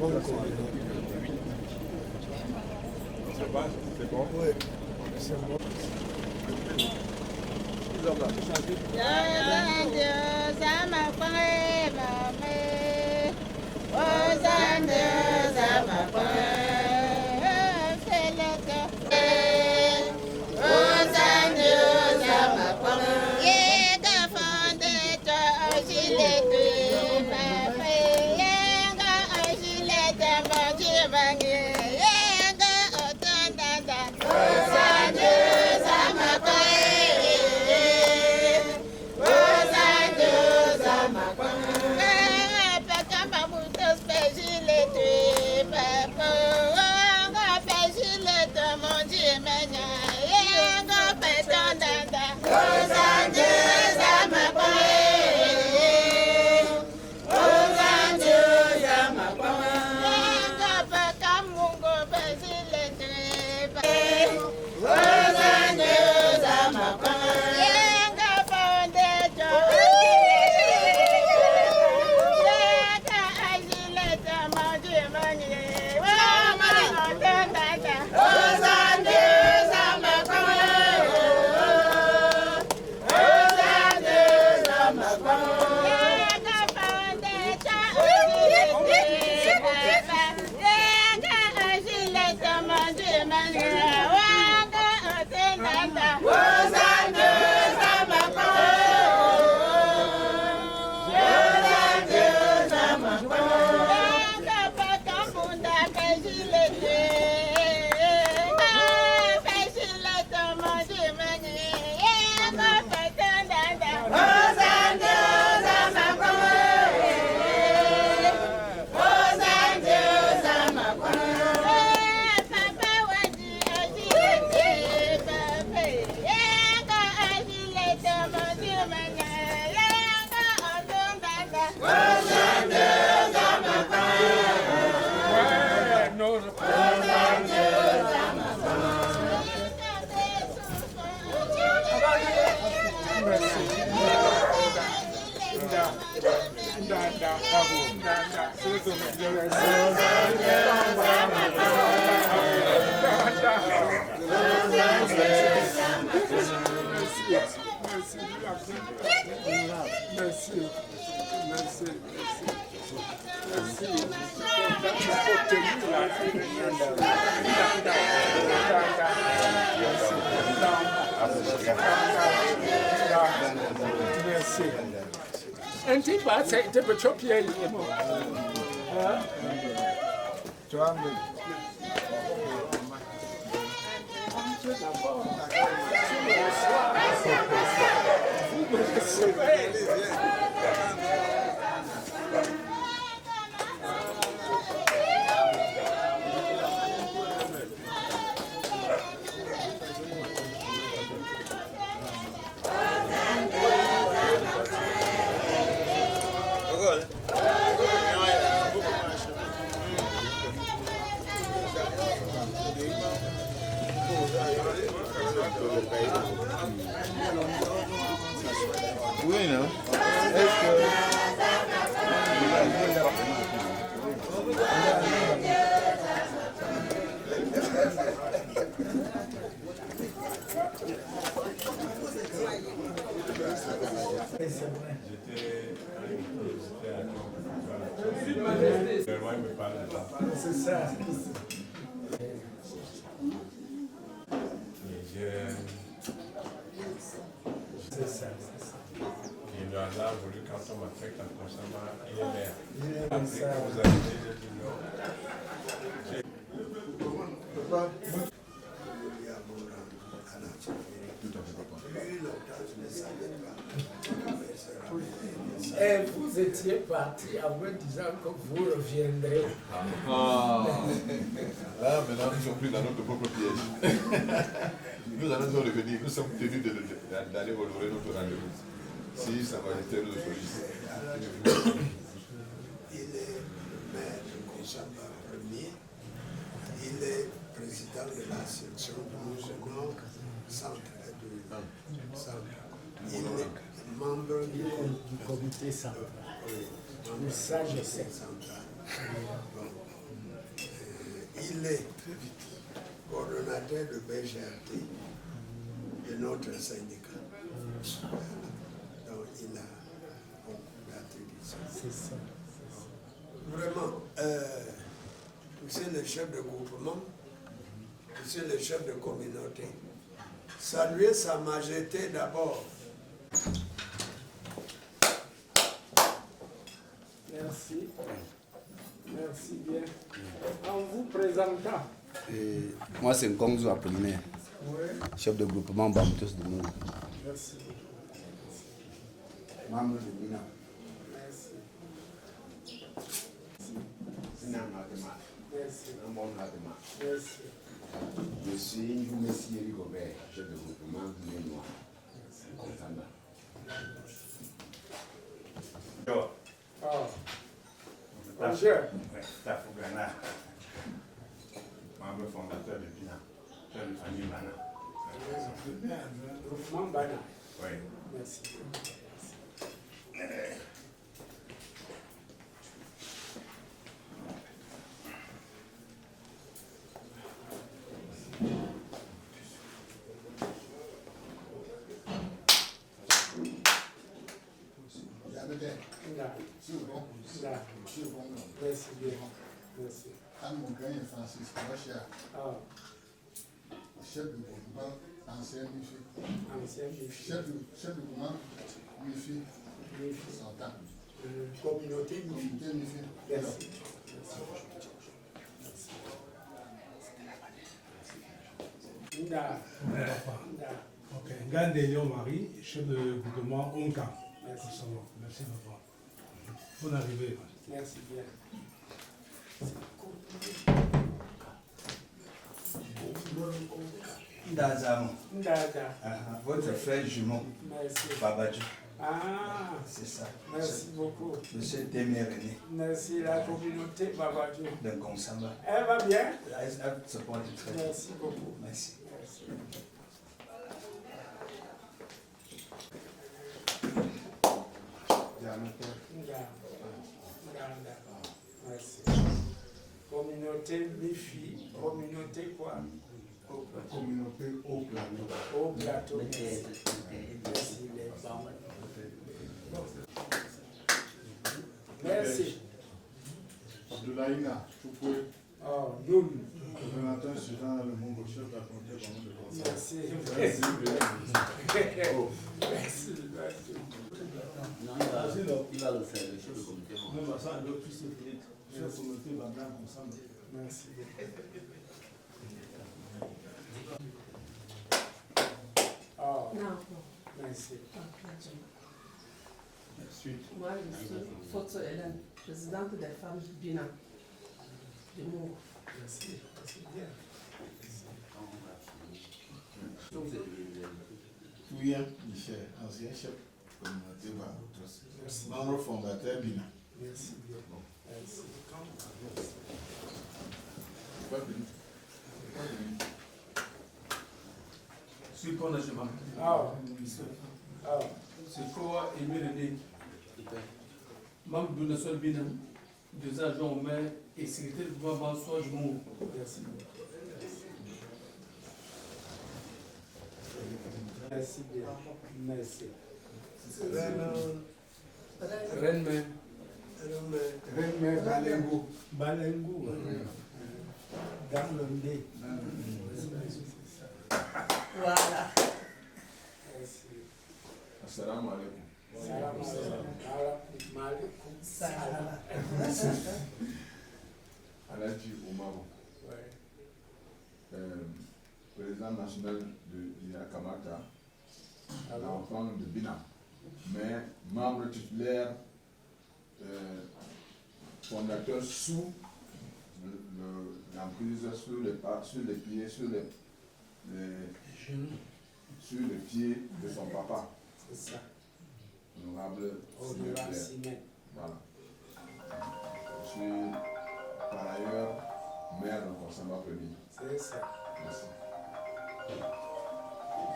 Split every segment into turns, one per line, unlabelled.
C'est bon?
Oui, c'est bon.
Un type a été choqué. Tu vois,
oui, non? Est-ce que...
C'est ça. C'est ça.
Et le hasard a voulu quand on m'affecte en consommant, il est vert.
Il est
Après
ça.
que vous avez dit, j'ai dit non.
Et vous étiez parti en me disant que vous reviendrez.
Ah. Là, maintenant, nous ne sommes plus dans notre propre piège. Nous allons revenir, nous sommes tenus d'aller honorer notre rendez-vous. Si ça va être le sollicite.
Il est maire de Konsamba premier. Il est président de la section de musulmans centre de centre. Il est membre
Du comité central.
oui,
Du SAGC.
central. Bon, Il est coordonnateur de BGRT de notre syndicat. Donc il a beaucoup d'attributions.
C'est ça.
Vraiment, monsieur le chef de groupement, monsieur le chef de communauté, saluez Sa Majesté d'abord.
Merci. Merci bien. En vous présentant.
Moi, c'est Nkongzo Apollinaire, chef de groupement Bamoutos de Moulou.
Merci.
Membre de Bina.
Merci. Merci.
Je suis Messie Rigobert, chef de groupement Ménois.
Oh. Bonjour.
Tafougana, membre fondateur de Bina, chef de famille Bana.
Groupement Bana.
Oui.
Merci. Merci bien. Merci.
Mon grand Francis Rocha,
Ah,
chef de groupement, ancien Mifi.
ancien défi.
Chef de groupement, Mifi, 100 ans.
Communauté Mifi.
Comité Mifi.
Merci. Nda. Nda.
Ok, Ngande Léon Marie, chef de groupement Onka.
Merci.
Merci beaucoup. Bonne arrivée.
Merci bien.
Ndazamo,
Ndada.
votre frère jumeau,
Merci.
Babadjo,
Ah,
c'est ça.
merci beaucoup.
Monsieur Témé René,
Merci la communauté Babadjo.
de Gonsamba.
Elle va bien?
Elle se porte très bien.
Merci beaucoup.
Merci.
Merci. Nda. Nda. Merci. Communauté Mifi. Communauté quoi?
Communauté au plateau.
Au plateau. Merci. Merci les parents. Merci.
Abdoulaïna, Choukoué,
Oh, nous.
coordonnateur suivant le Mongo, chef de la communauté de Conseil.
Merci.
Merci.
Merci. Merci.
Il va le faire, le chef de comité.
Même à ça, l'autre fils de Philippe, chef de communauté, va bien ensemble.
Merci. Oh, merci.
Moi, je suis Foto Hélène, présidente des femmes du Bina, du Mour.
Merci. Merci bien.
Touya Michel, ancien chef de communauté Bamoutos.
Merci.
Membre fondateur Bina.
Merci bien. Merci.
Pas venu.
Support national.
Ah, ah,
C'est quoi Aimé René, membre de la seule Bina, des agents au maire et secrétaire du gouvernement soit du monde.
merci. Merci bien. Merci. Reine-mère. Reine-mère Balengo. Balengo. Dans le nez.
Voilà.
Merci.
Assalamu alaikum.
Salam alaikum.
Salam.
Aladji Oumarou,
Ouais.
président national de Yakamata,
Alors,
l'enfant de Bina, mais membre titulaire, fondateur sous l'emprise, sur les pas, sur les pieds, sur les pieds de son papa,
c'est ça.
honorable
Honorable
Sinclair.
Simen.
Voilà. Je suis par ailleurs maire de Konsamba Premier.
C'est ça.
Merci.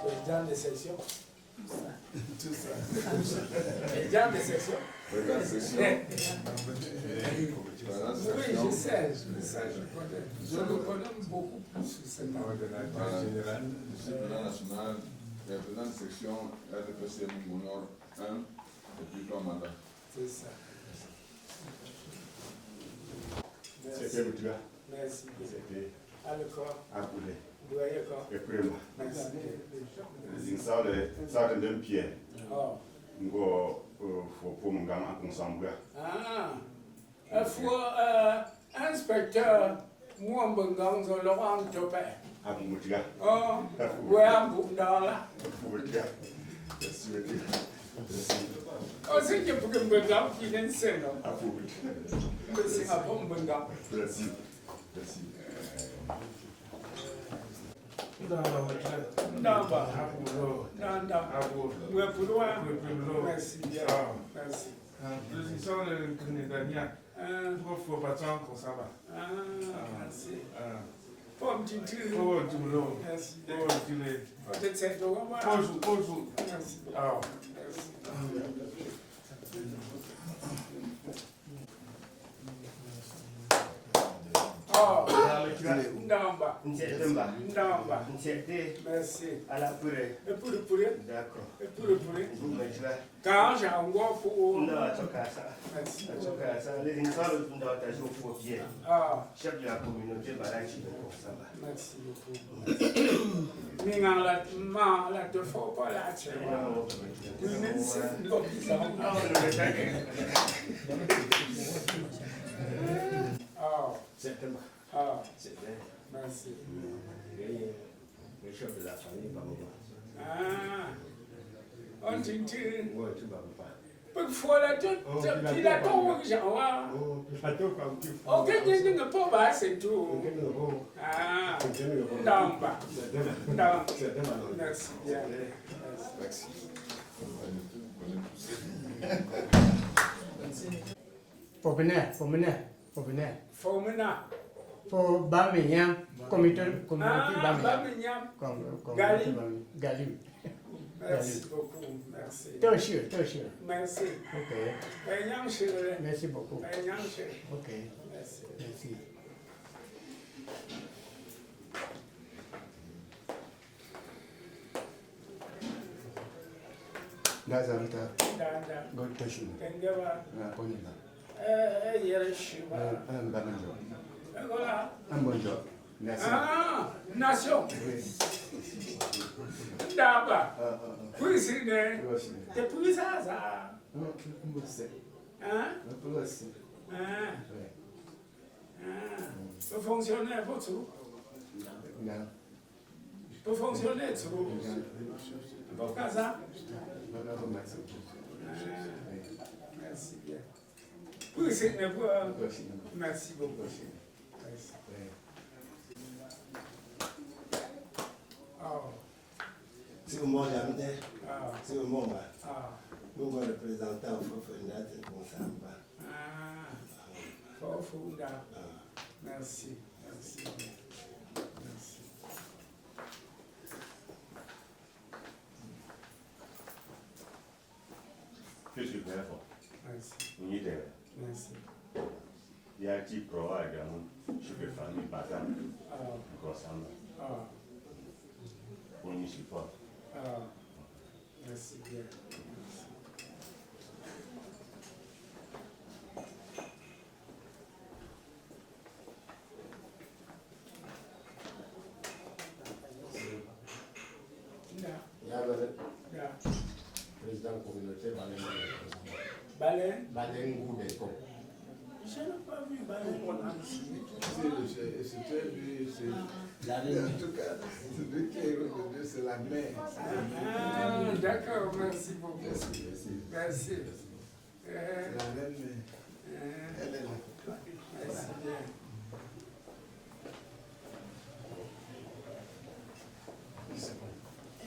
Président de section.
Tout ça.
Tout ça. Président de section.
Président de section.
Oui, je sais, je connais. Je le connais beaucoup plus que cet homme.
Voilà. Je suis président national, président de section RDPC Mungu Nord 1 depuis 3 mandats.
C'est ça.
C'était le tueur.
Merci.
C'était
Alcool.
Aboulé.
Doyen quoi.
Et Préma.
Merci.
Ça de même Pierre.
Oh.
Ngo pour mon gamin ensemble.
Ah. Il faut inspecteur Mouambangang sur Laurent Topé.
Aboumoutiga.
Oh. Ouais, Aboundala.
Aboumoutiga. Merci.
Oh, c'est que pour que Mbangam qui vient de Sénat.
Aboumoutiga.
C'est un bon Mbangam.
Merci. Merci.
Namba. Nanda. Ouais, pour loin. Merci bien. Merci.
Président de Kennedania, il faut pas tant qu'on s'en va.
Ah, merci. Pomme Titi.
Oh, tu me l'as.
Merci.
Oh, tu l'es.
Peut-être c'est toi.
Bonjour.
Merci.
Ah.
Oh, Namba.
Nzemba.
Namba.
Nzete.
Merci.
À la purée.
Et pour le poulet.
D'accord.
Et pour le poulet.
Vous me tuez.
Quand j'ai un gros pour.
Non, à ça.
Merci.
À ça. Les instants de l'indemnisation faut bien.
Ah.
Chef de la communauté, Barachi de Konsamba.
Merci beaucoup. Mingan la te faut pas la tirer.
Septembre.
Ah.
C'est bien.
Merci.
Le chef de la famille, pas moi.
Ah. On dit que.
Ouais, tu vas pas.
Parfois, la tête, il a tout, genre. Ok, je ne peux pas, c'est tout. Ah. Namba. Namba. Merci bien.
Merci.
Fomena.
Pour Bamiyan, comité
Ah,
Bamiyan.
Bamiyan.
Galim.
Merci beaucoup. Merci.
Toshio.
Merci.
Ok. Merci beaucoup. Ok.
Merci.
Nazarita.
Dada.
God Toshio.
Kengewa.
Ponila.
Yereshiba.
Bamanjo.
Voilà.
Ambonjo. Merci.
Ah, nation. Daba. Cuisine. Depuis ça. Hein? Peut fonctionner pour tout. Peut fonctionner tout. Pour casa. Merci bien. Cuisine pour. Merci beaucoup. Merci.
C'est moi j'aime. C'est moi. Nous allons représenter un professionnel de Konsamba.
Ah, Fofunda. Merci.
Qu'est-ce que tu fais fort?
Merci.
On y était.
Merci.
Il y a un petit proie également. Je peux faire une patate. Konsamba. On y supporte.
Merci bien.
Président communauté
Baleine.
Baleine Goudeko.
Je n'ai pas vu Baleine.
C'était lui, en tout cas, celui qui est revenu, c'est la mère.
Ah, d'accord, merci beaucoup. Merci.
C'est la même mère. Elle est là.
Merci bien.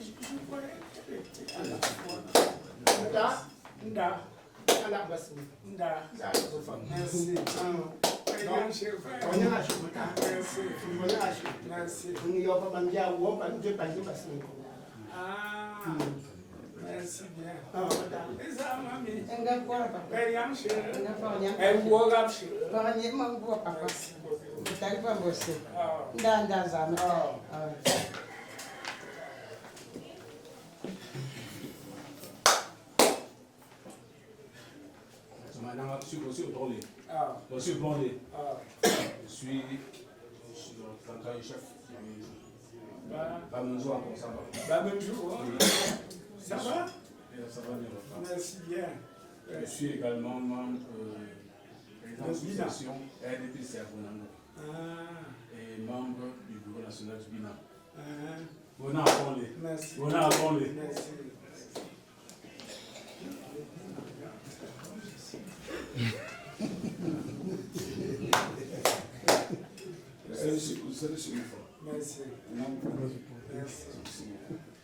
Je croyais qu'elle était à la fois. Nda. Merci. Merci.
Merci.
Ah, merci. Merci bien.
Oh,
Isa mami.
enga kwa papa.
Yam share.
Enga kwa nyam.
Walk up share.
Kwa nyam mangu papa. Mutaki pa mbose.
Oh.
Ndanda za mta.
Oh.
Maintenant, je suis aussi au Blondé.
Ah.
Je suis Blondé.
Ah.
Je suis le candidat chef. Bamenzo encore, ça va.
Bamenzo, ça va?
Ça va bien.
Merci bien.
Je suis également membre de l'association RDPC à Bonango. Et membre du bureau national du Bina. On a appelé.
Merci.
On a appelé.
Merci. Merci.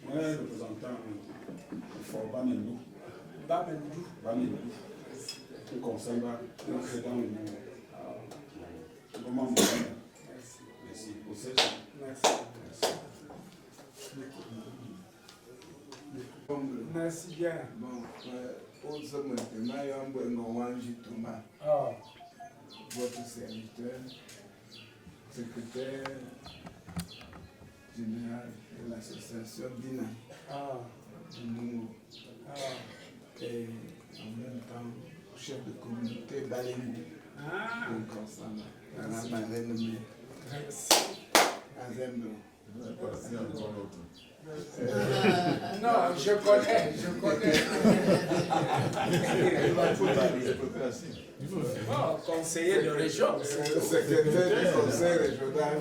Moi, représentant pour Bamendou.
Bamendou.
Bamendou. Qui concerne le président du moment. Merci.
Merci. Merci bien.
Votre serviteur, secrétaire général de l'association Bina du Mungo. Et en même temps, chef de communauté Balengu. Donc ensemble, on a ma renommée. Azembo.
Non, je connais. Oh, conseiller de région.
Secrétaire du conseil régional.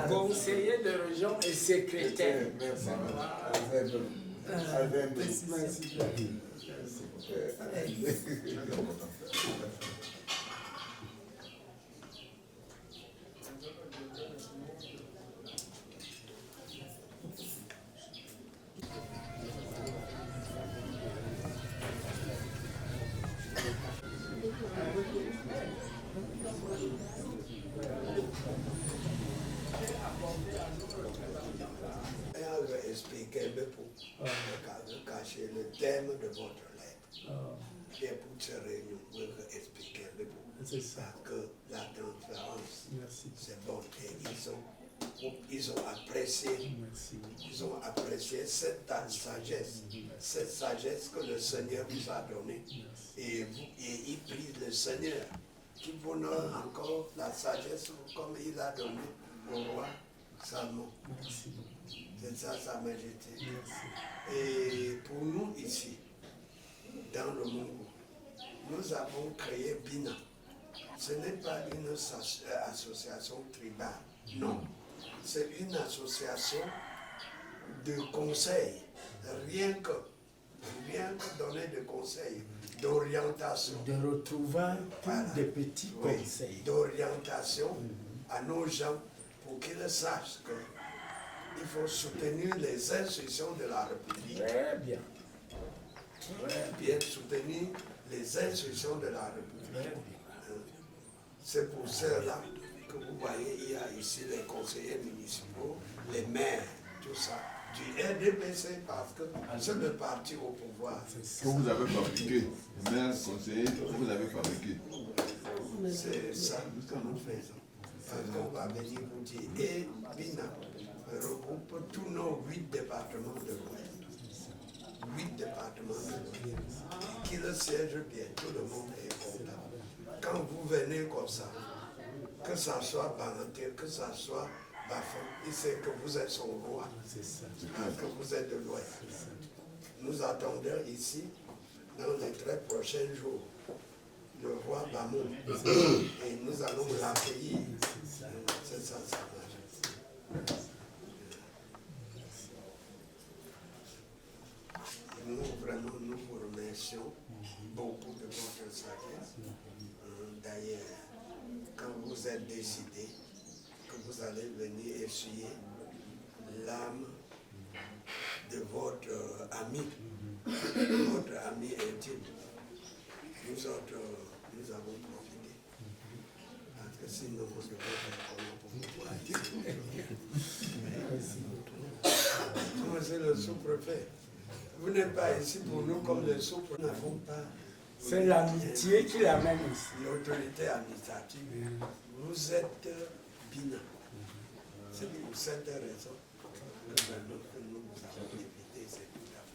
Conseiller de région et secrétaire.
Merci. Azembo.
Merci.
Je vais expliquer cacher le thème de votre lettre. Et pour cette réunion, je vais expliquer parce que la transparence, c'est bon. Et ils ont apprécié. Ils ont apprécié cette sagesse que le Seigneur vous a donnée. Et ils prient le Seigneur qui vous donne encore la sagesse comme il a donné au roi Salomon. C'est ça, Sa Majesté. Et pour nous ici, dans le Mungo, nous avons créé Bina. Ce n'est pas une association tribale, non. C'est une association de conseils, rien que donner des conseils, d'orientation.
De retrouver des petits conseils.
D'orientation à nos gens pour qu'ils sachent qu'il faut soutenir les institutions de la République.
Très bien.
Bien soutenir les institutions de la République. C'est pour cela que vous voyez, il y a ici les conseillers municipaux, les maires, tout ça. Du RDPC parce que c'est le parti au pouvoir.
Que vous avez fabriqué, maire, conseiller, que vous avez fabriqué.
C'est ça que nous faisons. Parce qu'on va venir vous dire, et Bina regroupe tous nos 8 départements de l'Ouest. 8 départements de l'Ouest. Qui le siège bien, tout le monde est content. Quand vous venez comme ça, que ça soit Balanté, que ça soit Bafon, il sait que vous êtes son roi, que vous êtes de l'Ouest. Nous attendons ici, dans les très prochains jours, le roi Bamou. Et nous allons l'accueillir. C'est ça, ça marche. Nous, vraiment, nous vous remercions beaucoup de votre sagesse. D'ailleurs, quand vous êtes décidé que vous allez venir essuyer l'âme de votre ami intime, nous autres, nous avons profité. Parce que sinon, on ne peut pas faire comment pour vous voir. Moi, c'est le sous-préfet. Vous n'êtes pas ici pour nous comme les sous, nous n'avons pas.
C'est l'amitié qui l'amène ici.
L'autorité administrative. Vous êtes Bina. C'est pour cette raison que nous vous avons invité cette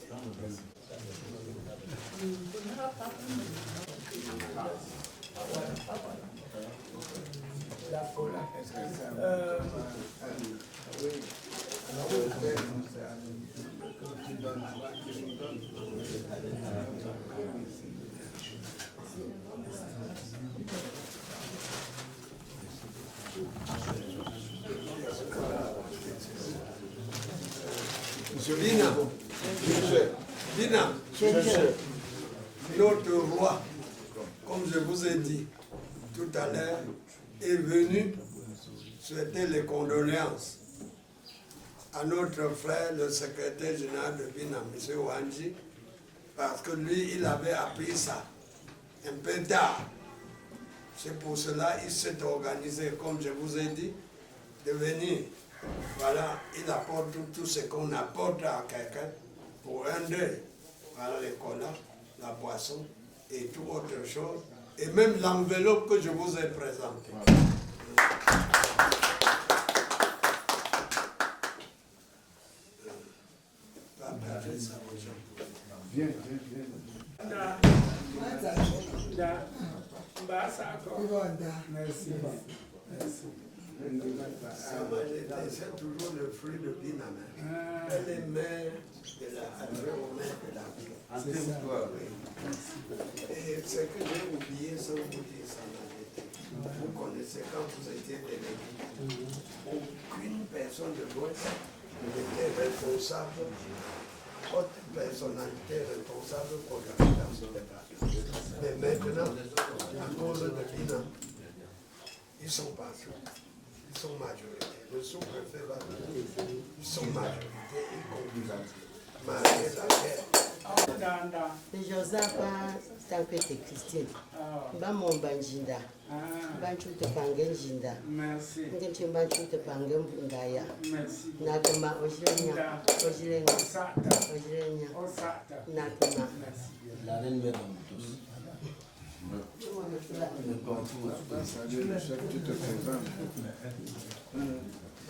affaire. Bina, notre roi, comme je vous ai dit tout à l'heure, est venu souhaiter les condoléances à notre frère, le secrétaire général de Bina, M. Wanji, parce que lui, il avait appris ça un peu tard. C'est pour cela qu'il s'est organisé, comme je vous ai dit, de venir. Voilà, il apporte tout ce qu'on apporte à quelqu'un pour un deuil. Voilà les colas, la boisson et tout autre chose. Et même l'enveloppe que je vous ai présentée. Partagez ça aux gens.
Viens. Merci.
Sa Majesté, c'est toujours le fruit de Binamé. Elle est mère de la Adré-Omer de la ville. Et ce que j'ai oublié sans vous dire, Sa Majesté, vous connaissez quand vous étiez délégué, aucune personne de l'Ouest n'était responsable, autre personnalité responsable pour la dans ce débat. Mais maintenant, à cause de Bina, ils sont partout. Ils sont majorité. Le sous-préfet va dire, ils sont majorité, ils conduisent. Malgré la guerre.
Joseph, tant que tu es Christine, ba mon banjinda, banchu te pangen jinda, ngenche banchu te pangen bundaya, nakema ojilenya, nakema.
La reine mère tous.
Le chef qui te présente.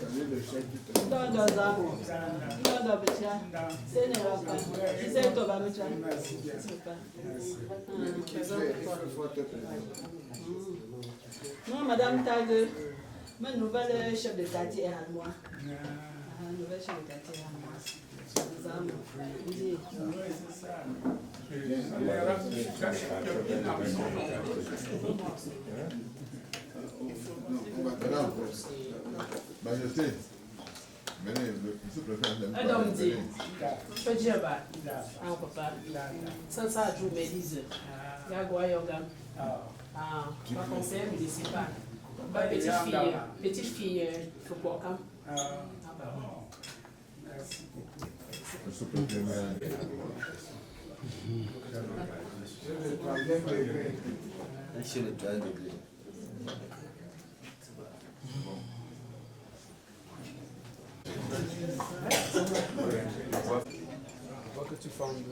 Le chef qui te
Non, Madame Tague, ma nouvelle chef de quartier est à moi. Nouvelle chef de quartier est à moi.
Majesté, venez, le sous-préfet
Un homme dit, je peux dire, papa, ça joue mes 10 heures. Il y a quoi, Yoga? Pas conseil municipal. Petite fille, faut pas quand.
Merci.
Monsieur le toit de blé.
Faut que tu formes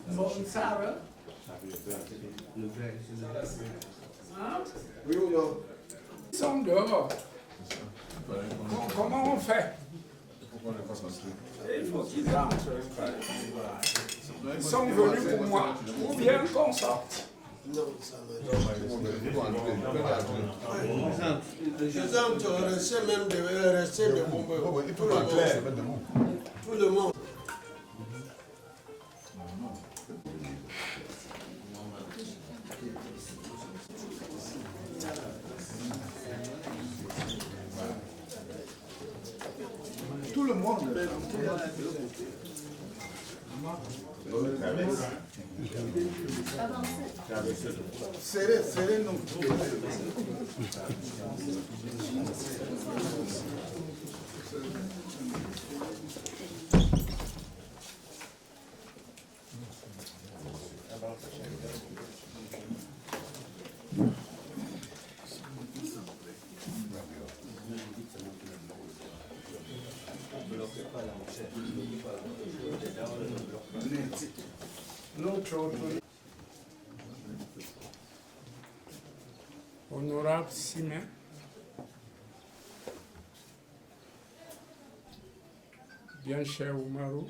Bon, Sarah?
Le vrai.
Hein?
Oui ou non?
Ils sont dehors. Comment on fait? Il faut qu'ils entrent. Ils sont venus pour moi. Ou bien qu'on sorte.
Non, ça je entre, restez même de rester debout. Tout le monde.
Tout le monde. Serrez non.
L'autre, honorable Simen, bien cher Oumarou,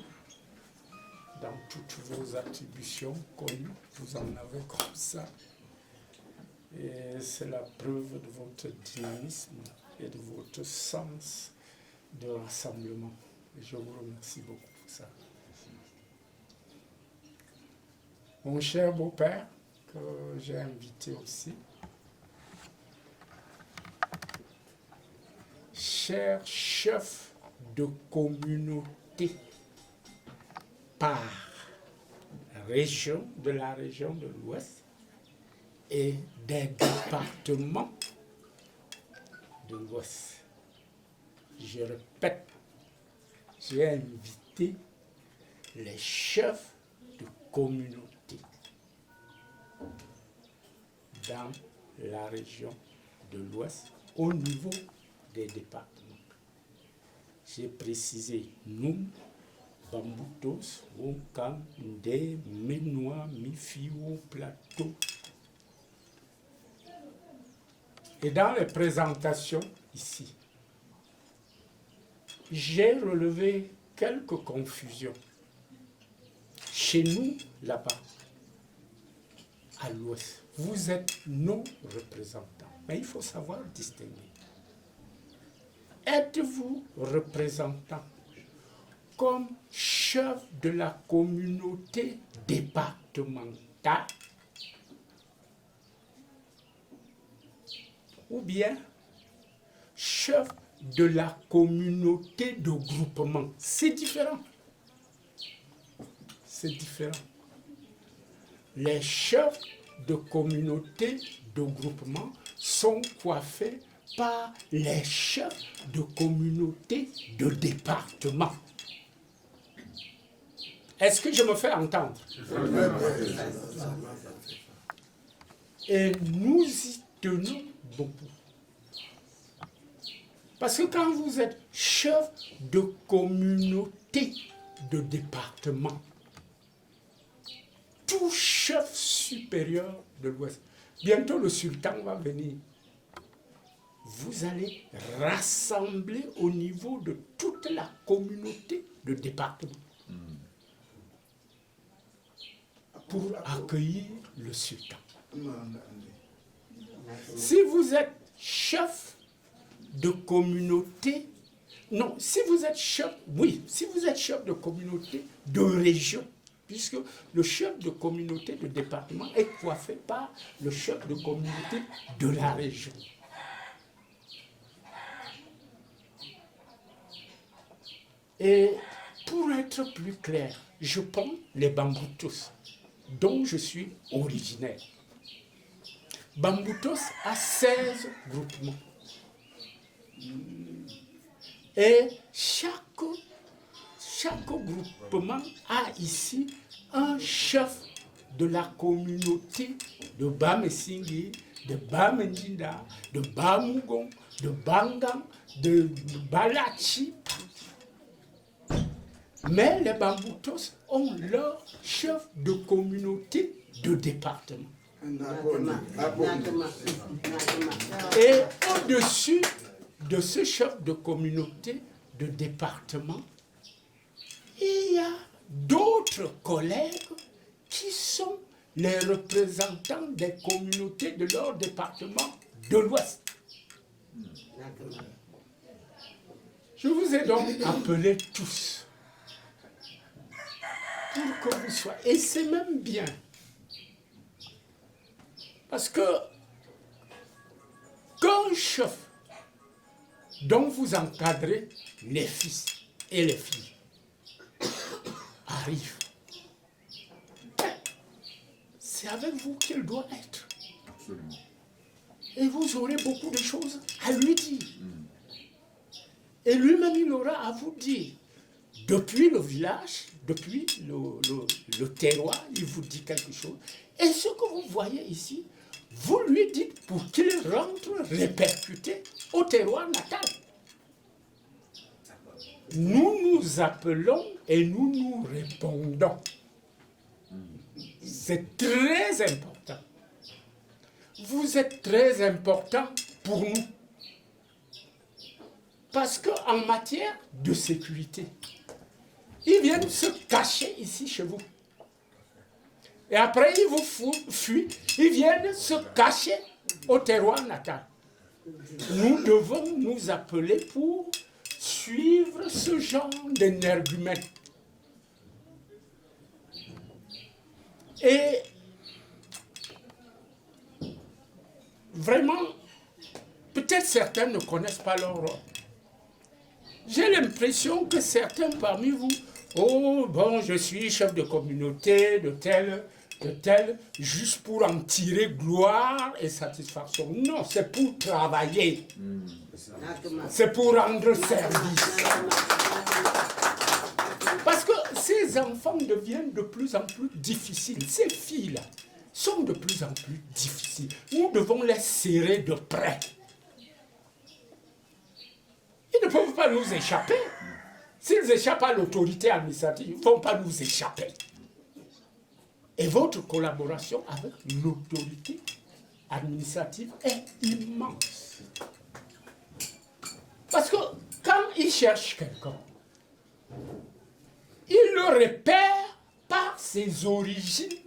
dans toutes vos attributions connues, vous en avez comme ça. Et c'est la preuve de votre dynamisme et de votre sens de rassemblement. Et je vous remercie beaucoup pour ça. Mon cher beau-père, que j'ai invité aussi, cher chef de communauté par région de la région de l'Ouest et des départements de l'Ouest. Je répète, j'ai invité les chefs de communauté dans la région de l'Ouest au niveau des départements. J'ai précisé nous, Bamboutos, Wonkam, Ndé, Ménois, Mifio, Plateau. Et dans les présentations ici, j'ai relevé quelques confusions. Chez nous, là-bas, à l'Ouest, vous êtes nos représentants. Mais il faut savoir distinguer. Êtes-vous représentant comme chef de la communauté départementale ou bien chef de la communauté de groupement? C'est différent. C'est différent. Les chefs de communauté de groupement sont coiffés par les chefs de communauté de département. Est-ce que je me fais entendre? Et nous y tenons beaucoup. Parce que quand vous êtes chef de communauté de département, tout chef supérieur de l'Ouest, bientôt le sultan va venir, vous allez rassembler au niveau de toute la communauté de département pour accueillir le sultan. Si vous êtes chef de communauté, non, si vous êtes chef, oui, si vous êtes chef de communauté de région, puisque le chef de communauté de département est coiffé par le chef de communauté de la région. Et pour être plus clair, je prends les Bamboutos, dont je suis originaire. Bamboutos a 16 groupements. Et chaque groupement a ici un chef de la communauté de Bamesingui, de Bamendinda, de Bamougon, de Bangam, de Balachi. Mais les Bamboutos ont leur chef de communauté de département. Et au-dessus de ce chef de communauté de département, il y a d'autres collègues qui sont les représentants des communautés de leur département de l'Ouest. Je vous ai donc appelés tous pour que vous soyez. Et c'est même bien. Parce que qu'un chef dont vous encadrez les fils et les filles arrive, c'est avec vous qu'il doit être. Absolument. Et vous aurez beaucoup de choses à lui dire. Et lui-même, il aura à vous dire, depuis le village, depuis le terroir, il vous dit quelque chose. Et ce que vous voyez ici, vous lui dites pour qu'il rentre répercuté au terroir natal. Nous nous appelons et nous nous répondons. C'est très important. Vous êtes très important pour nous. Parce qu'en matière de sécurité, ils viennent se cacher ici chez vous. Et après, ils vous fuient. Ils viennent se cacher au terroir natal. Nous devons nous appeler pour suivre ce genre d'énergumène. Et vraiment, peut-être certains ne connaissent pas leur rôle. J'ai l'impression que certains parmi vous, oh bon, je suis chef de communauté de tel, juste pour en tirer gloire et satisfaction. Non, c'est pour travailler. C'est pour rendre service. Parce que ces enfants deviennent de plus en plus difficiles. Ces filles-là sont de plus en plus difficiles. Nous devons les serrer de près. Ils ne peuvent pas nous échapper. S'ils échappent à l'autorité administrative, ils ne vont pas nous échapper. Et votre collaboration avec l'autorité administrative est immense. Parce que quand ils cherchent quelqu'un, ils le repèrent par ses origines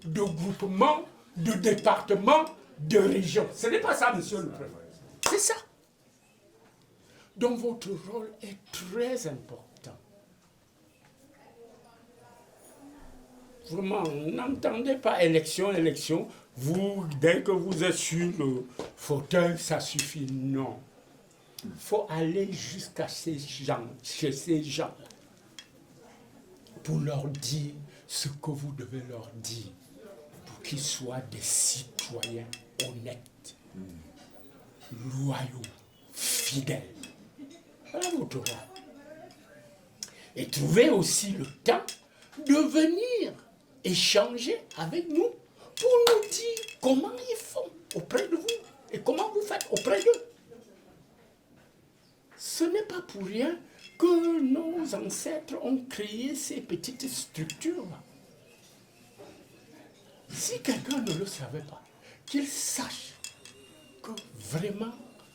de groupement, de département, de région. Ce n'est pas ça, monsieur le préfet. C'est ça. Donc votre rôle est très important. Vraiment, n'entendez pas élection, élection. Vous, dès que vous êtes sur le fauteuil, ça suffit. Non. Il faut aller jusqu'à ces gens, chez ces gens-là, pour leur dire ce que vous devez leur dire, pour qu'ils soient des citoyens honnêtes, loyaux, fidèles. Voilà votre rôle. Et trouvez aussi le temps de venir échanger avec nous pour nous dire comment ils font auprès de vous et comment vous faites auprès d'eux. Ce n'est pas pour rien que nos ancêtres ont créé ces petites structures-là. Si quelqu'un ne le savait pas, qu'il sache que vraiment,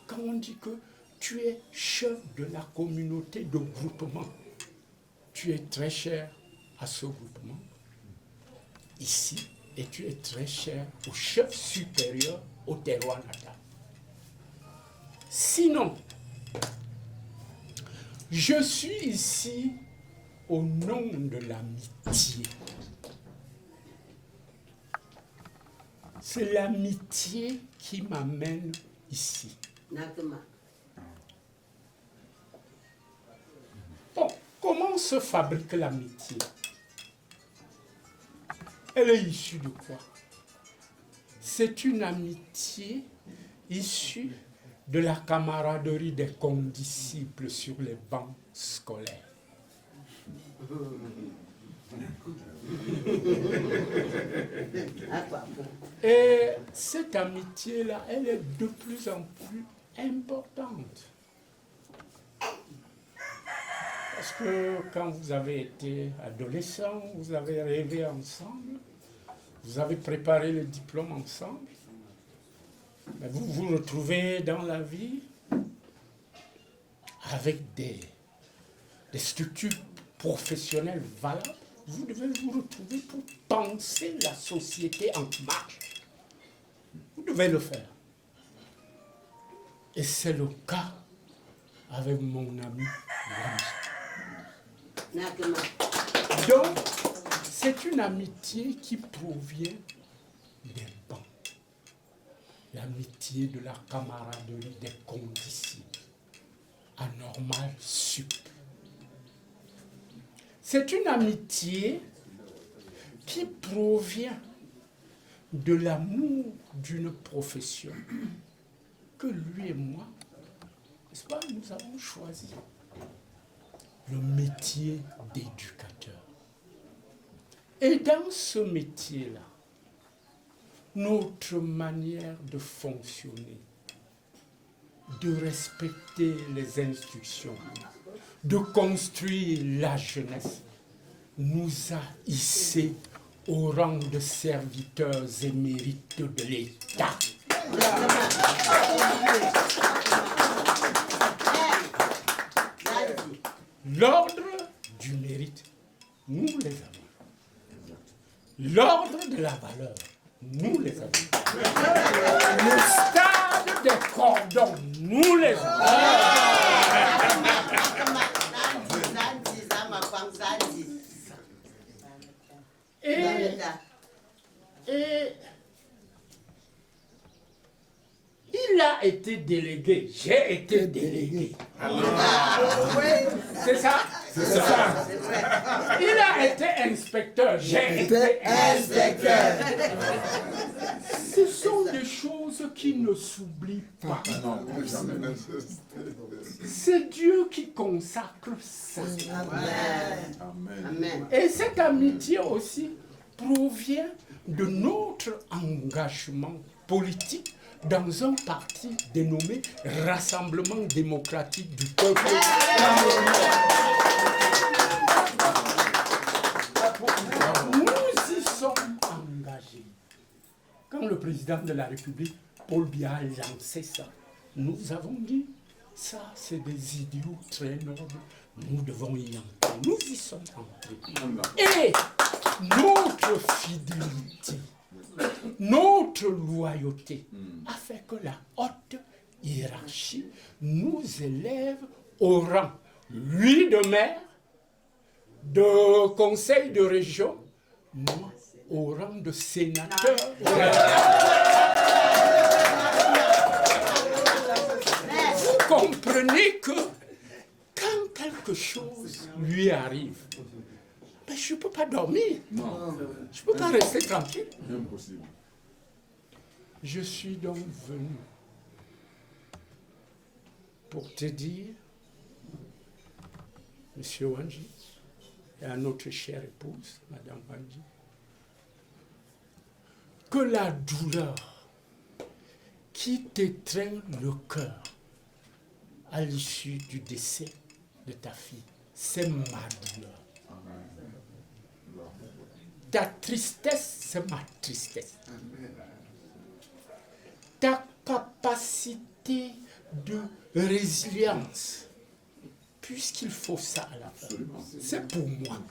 quand on dit que tu es chef de la communauté de groupement, tu es très cher à ce groupement, ici, et tu es très cher au chef supérieur au terroir natal. Sinon, je suis ici au nom de l'amitié. C'est l'amitié qui m'amène ici. Bon, comment se fabrique l'amitié? Elle est issue de quoi? C'est une amitié issue de la camaraderie des condisciples sur les bancs scolaires. Et cette amitié-là, elle est de plus en plus importante. Parce que quand vous avez été adolescent, vous avez rêvé ensemble, vous avez préparé le diplôme ensemble, mais vous vous retrouvez dans la vie avec des structures professionnelles valables. Vous devez vous retrouver pour penser la société en marche. Vous devez le faire. Et c'est le cas avec mon ami Ramzi. Donc, c'est une amitié qui provient des bancs. L'amitié de la camaraderie des condisciples. Anormal sup. C'est une amitié qui provient de l'amour d'une profession que lui et moi, n'est-ce pas, nous avons choisi le métier d'éducateur. Et dans ce métier-là, notre manière de fonctionner, de respecter les instructions, de construire la jeunesse, nous a hissés au rang de serviteurs émérites de l'État. L'ordre du mérite, nous les avons. L'ordre de la valeur, nous les avons. Le stade des cordons, nous les avons. Et il a été délégué, j'ai été délégué. C'est ça? C'est ça. Il a été inspecteur, j'ai été inspecteur. Ce sont des choses qui ne s'oublient pas. C'est Dieu qui consacre ça. Amen. Et cette amitié aussi provient de notre engagement politique dans un parti dénommé Rassemblement démocratique du peuple. Nous y sommes engagés. Quand le président de la République, Paul Biya, a lancé ça, nous avons dit, ça c'est des idiots très nobles, nous devons y entrer. Nous y sommes entrés. Et notre fidélité, notre loyauté a fait que la haute hiérarchie nous élève au rang, lui de maire, de conseil de région, moi au rang de sénateur. Vous comprenez que quand quelque chose lui arrive, mais je ne peux pas dormir. Non. Je ne peux pas rester tranquille. Impossible. Je suis donc venu pour te dire, Monsieur Wanji, et à notre chère épouse, Madame Wanji, que la douleur qui t'étreint le cœur à l'issue du décès de ta fille, c'est ma douleur. Ta tristesse, c'est ma tristesse. Ta capacité de résilience, puisqu'il faut ça à la fin, c'est pour moi.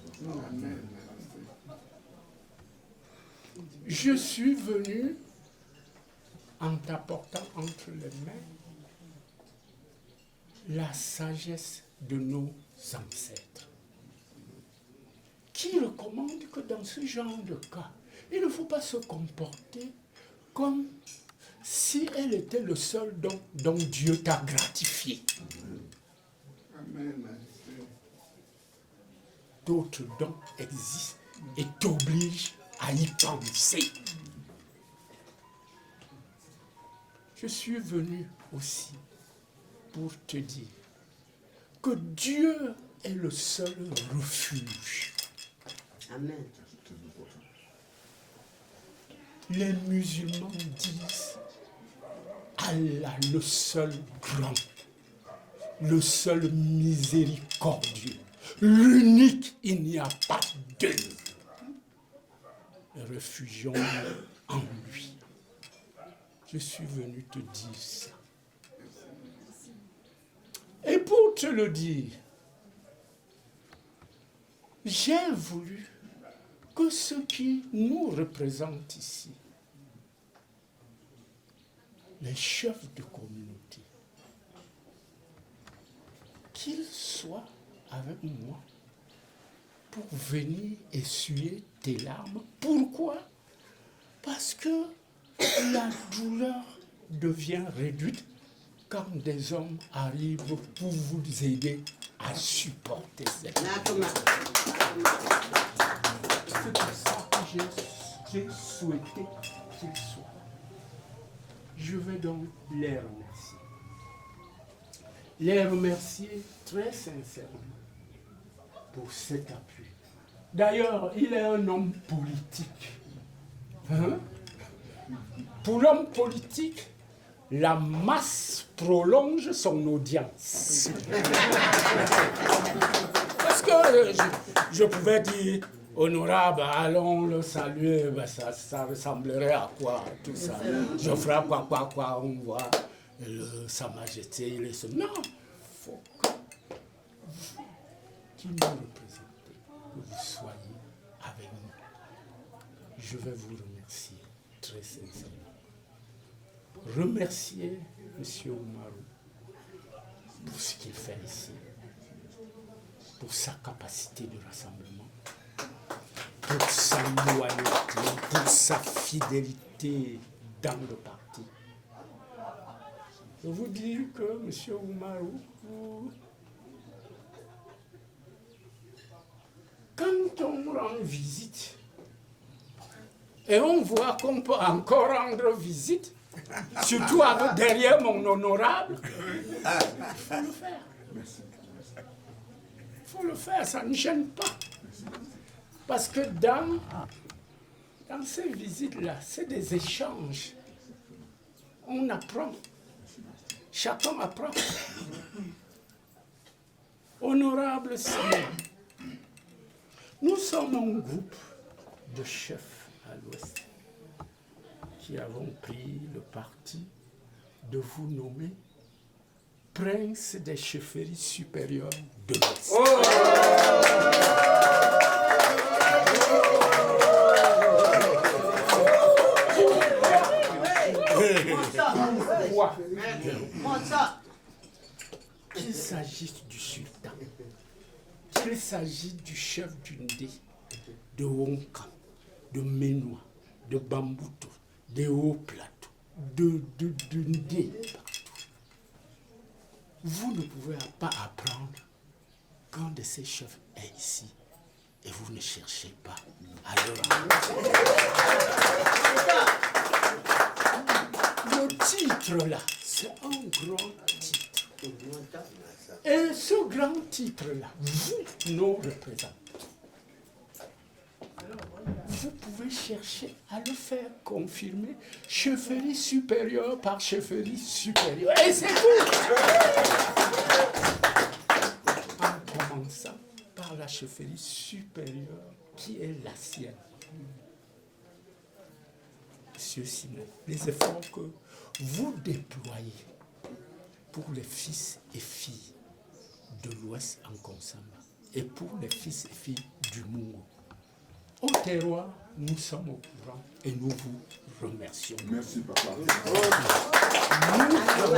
Je suis venu en t'apportant entre les mains la sagesse de nos ancêtres, qui recommande que dans ce genre de cas, il ne faut pas se comporter comme si elle était le seul don dont Dieu t'a gratifié. D'autres dons existent et t'obligent à y penser. Je suis venu aussi pour te dire que Dieu est le seul refuge.
Amen.
Les musulmans disent Allah le seul grand, le seul miséricordieux, l'unique, il n'y a pas deux. Réfugions-nous en lui. Je suis venu te dire ça. Et pour te le dire, j'ai voulu que ceux qui nous représentent ici, les chefs de communauté, qu'ils soient avec moi pour venir essuyer tes larmes. Pourquoi? Parce que la douleur devient réduite quand des hommes arrivent pour vous aider à supporter cette douleur. C'est pour ça que j'ai souhaité qu'ils soient. Je vais donc les remercier. les remercier très sincèrement pour cet appui. D'ailleurs, il est un homme politique. Hein? Pour l'homme politique, la masse prolonge son audience. Parce que je pouvais dire, honorable, allons le saluer, ben ça ressemblerait à quoi tout ça? Je ferai quoi, on voit Sa Majesté, il est... Non, il faut que vous, qui nous représentez, que vous soyez avec nous. Je vais vous remercier très sincèrement. Remercier M. Oumarou pour ce qu'il fait ici, pour sa capacité de rassemblement, pour sa loyauté, pour sa fidélité dans le parti. Je vous dis que M. Oumarou, quand on rend visite, et on voit qu'on peut encore rendre visite, surtout derrière mon honorable, il faut le faire. Il faut le faire, ça ne gêne pas. Parce que dans ces visites-là, c'est des échanges. On apprend. Chacun apprend. Honorable Seigneur, nous sommes un groupe de chefs à l'Ouest qui avons pris le parti de vous nommer prince des chefferies supérieures de l'Ouest. Qu'il s'agisse du sultan, qu'il s'agisse du chef du Ndé, de Wonka, de Ménois, de Bambouto, des hauts plateaux, de Ndé, partout. Vous ne pouvez pas apprendre quand de ces chefs est ici et vous ne cherchez pas ailleurs. Le titre là, c'est un grand titre. Et ce grand titre-là, vous, nos représentants, vous pouvez chercher à le faire confirmer chefferie supérieure par chefferie supérieure. Et c'est tout. En commençant par la chefferie supérieure qui est la sienne. Monsieur Simon, les efforts que vous déployez pour les fils et filles de l'Ouest en Konsamba et pour les fils et filles du Mungo. Au terroir, nous sommes au courant et nous vous remercions.
Merci, papa.
Nous sommes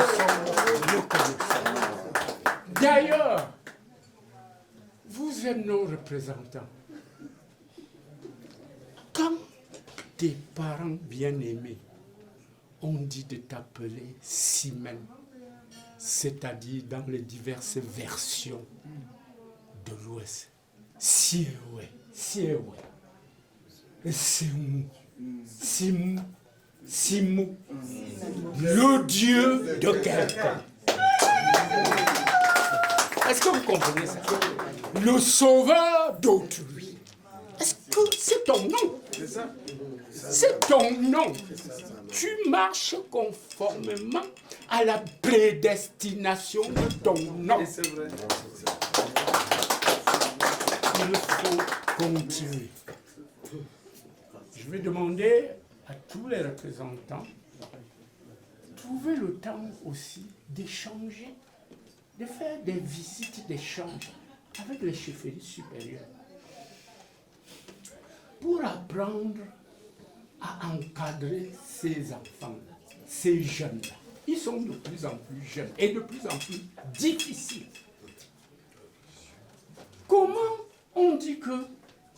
reconnaissants. D'ailleurs, vous êtes nos représentants. Quand tes parents bien-aimés ont dit de t'appeler Simène, c'est-à-dire dans les diverses versions de l'Ouest, Siéoué, Simou, le Dieu de quelqu'un. Est-ce que vous comprenez ça? Le sauveur d'autrui. Est-ce que c'est ton nom? C'est ton nom. Tu marches conformément à la prédestination de ton nom. Il faut continuer. Je vais demander à tous les représentants de trouver le temps aussi d'échanger, de faire des visites d'échange avec les chefferies supérieures pour apprendre à encadrer ces enfants, ces jeunes-là. Ils sont de plus en plus jeunes et de plus en plus difficiles. Comment on dit que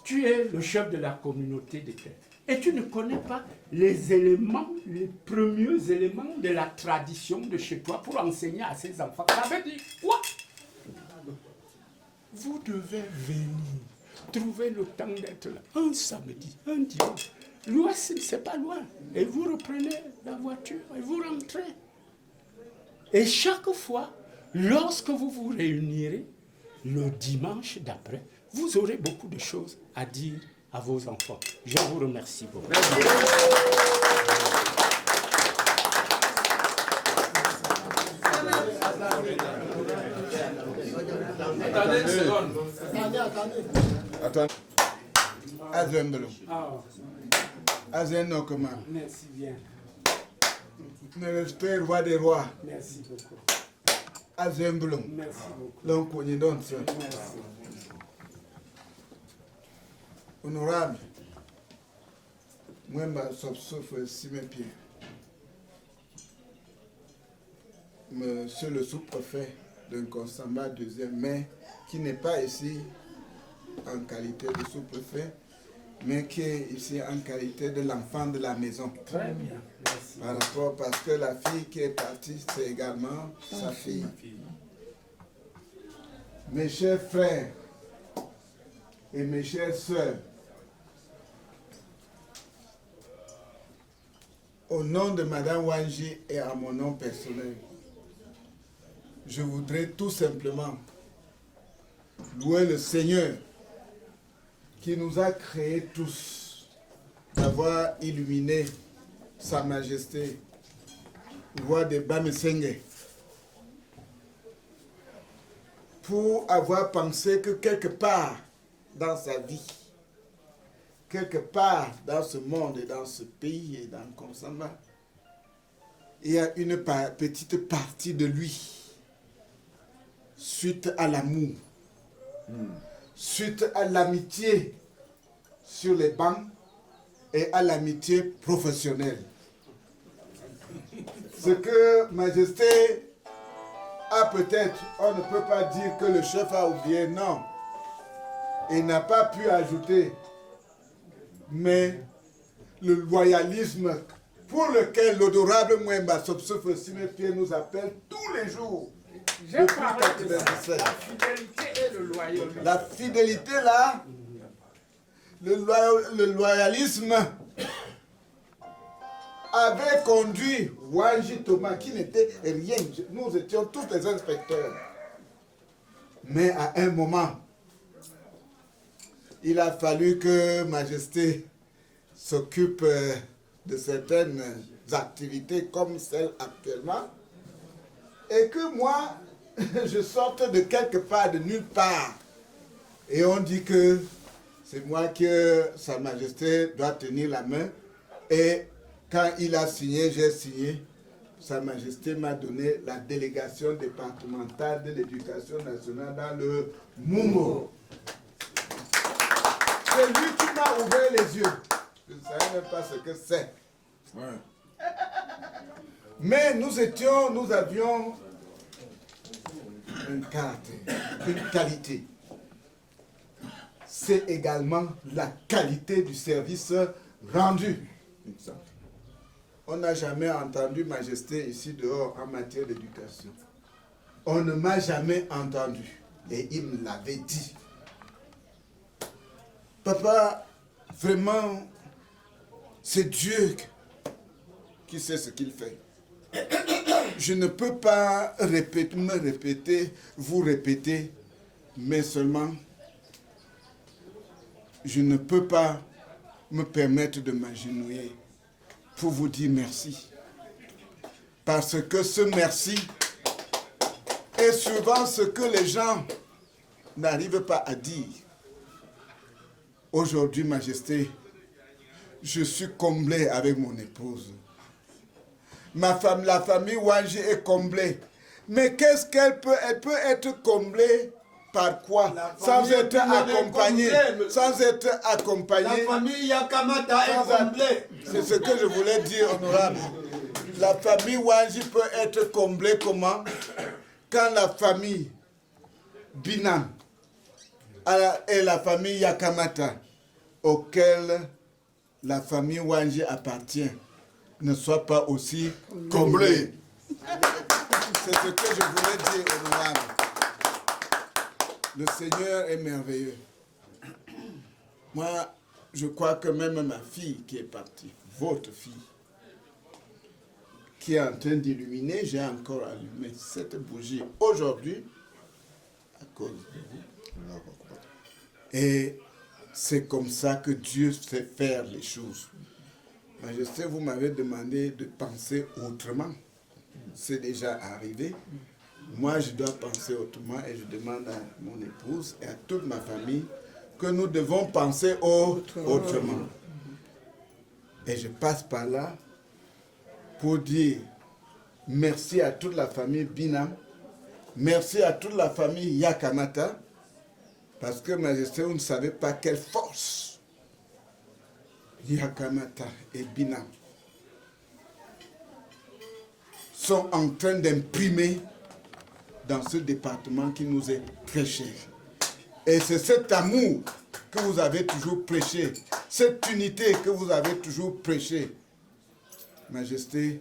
tu es le chef de la communauté des terres et tu ne connais pas les éléments, les premiers éléments de la tradition de chez toi pour enseigner à ces enfants? Ça veut dire quoi? Vous devez venir, trouver le temps d'être là, un samedi, un dimanche. L'Ouest, c'est pas loin. Et vous reprenez la voiture et vous rentrez. Et chaque fois, lorsque vous vous réunirez le dimanche d'après, vous aurez beaucoup de choses à dire à vos enfants. Je vous remercie beaucoup.
Attendez une seconde.
Attends. Azembelo. Azenokoma.
Merci bien.
Le roi des rois.
Merci beaucoup.
Azembelo.
Merci beaucoup.
Donc, on y donne ça.
Merci.
Honorable. Moi, je souffre si mes pieds. Monsieur le sous-préfet d'un Consamba deuxième, mais qui n'est pas ici en qualité de sous-préfet, mais qui est ici en qualité de l'enfant de la maison.
Très bien, merci.
Par rapport, parce que la fille qui est partie, c'est également sa fille. Mes chers frères et mes chères sœurs, au nom de Madame Wanji et à mon nom personnel, je voudrais tout simplement louer le Seigneur qui nous a créés tous, d'avoir illuminé Sa Majesté, le roi de Bamesenge, pour avoir pensé que quelque part dans sa vie, quelque part dans ce monde et dans ce pays et dans Consamba, il y a une petite partie de lui, suite à l'amour, suite à l'amitié sur les bancs et à l'amitié professionnelle. Ce que Majesté a peut-être, on ne peut pas dire que le chef a oublié, non. Il n'a pas pu ajouter, mais le loyalisme pour lequel l'honorable Mwemba Sopsoufou Simepie nous appelle tous les jours.
J'ai parlé de ça, la fidélité et le loyalisme.
La fidélité là, le loyalisme avait conduit Wanji Thomas, qui n'était rien. Nous étions tous des inspecteurs. Mais à un moment, il a fallu que Majesté s'occupe de certaines activités comme celle actuellement. Et que moi, je sorte de quelque part, de nulle part. Et on dit que c'est moi que Sa Majesté doit tenir la main. Et quand il a signé, j'ai signé. Sa Majesté m'a donné la délégation départementale de l'éducation nationale dans le Mungo. C'est lui qui m'a ouvert les yeux. Je ne savais même pas ce que c'est. Ouais. Mais nous avions une qualité. C'est également la qualité du service rendu. On n'a jamais entendu Majesté ici dehors en matière d'éducation. On ne m'a jamais entendu. Et il me l'avait dit. Papa, vraiment, c'est Dieu qui sait ce qu'il fait. Je ne peux pas vous répéter, mais seulement, je ne peux pas me permettre de m'agenouiller pour vous dire merci. Parce que ce merci est souvent ce que les gens n'arrivent pas à dire. Aujourd'hui, Majesté, je suis comblé avec mon épouse. La famille Wanji est comblée. Mais qu'est-ce qu'elle peut? Elle peut être comblée par quoi? Sans être accompagnée. Sans être accompagnée.
La famille Yakamata est comblée.
C'est ce que je voulais dire, honorable. La famille Wanji peut être comblée comment? Quand la famille Binan et la famille Yakamata, auquel la famille Wanji appartient, ne soient pas aussi comblés. C'est ce que je voulais dire, honorable. Le Seigneur est merveilleux. Moi, je crois que même ma fille qui est partie, votre fille, qui est en train d'illuminer. J'ai encore allumé cette bougie aujourd'hui à cause de vous. Et c'est comme ça que Dieu sait faire les choses. Majesté, vous m'avez demandé de penser autrement. C'est déjà arrivé. Moi, je dois penser autrement et je demande à mon épouse et à toute ma famille que nous devons penser autrement. Et je passe par là pour dire merci à toute la famille Binam, merci à toute la famille Yakamata, parce que, Majesté, vous ne savez pas quelle force Yakamata et Binam sont en train d'imprimer dans ce département qui nous est très cher. Et c'est cet amour que vous avez toujours prêché, cette unité que vous avez toujours prêché. Majesté,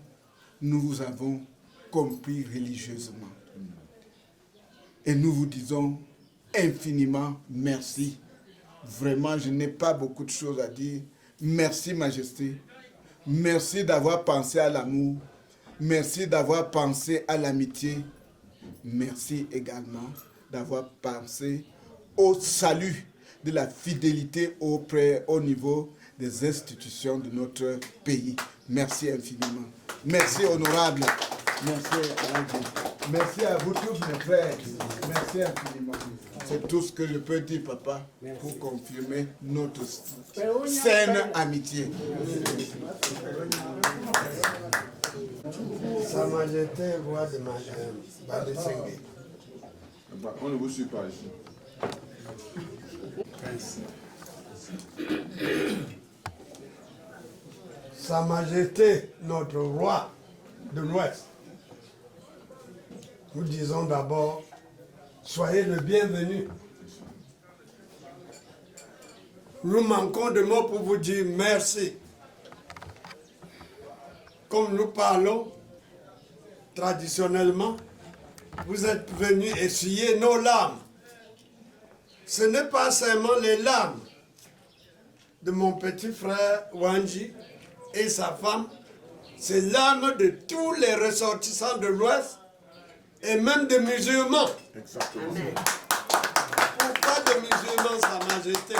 nous vous avons compris religieusement. Et nous vous disons infiniment merci. Vraiment, je n'ai pas beaucoup de choses à dire. Merci, Majesté. Merci d'avoir pensé à l'amour. Merci d'avoir pensé à l'amitié. Merci également d'avoir pensé au salut de la fidélité au niveau des institutions de notre pays. Merci infiniment. Merci honorable. Merci à Dieu. Merci à vous tous mes frères. Merci infiniment. C'est tout ce que je peux dire, papa, pour confirmer notre saine amitié.
Sa Majesté voit de Badesenge.
On ne vous suit pas ici.
Sa Majesté, notre roi de l'Ouest, nous disons d'abord, soyez le bienvenu. Nous manquons de mots pour vous dire merci. Comme nous parlons traditionnellement, vous êtes venus essuyer nos larmes. Ce n'est pas seulement les larmes de mon petit frère Wanji et sa femme, c'est l'âme de tous les ressortissants de l'Ouest et même des musulmans.
Exactement.
Pourquoi des musulmans, Sa Majesté?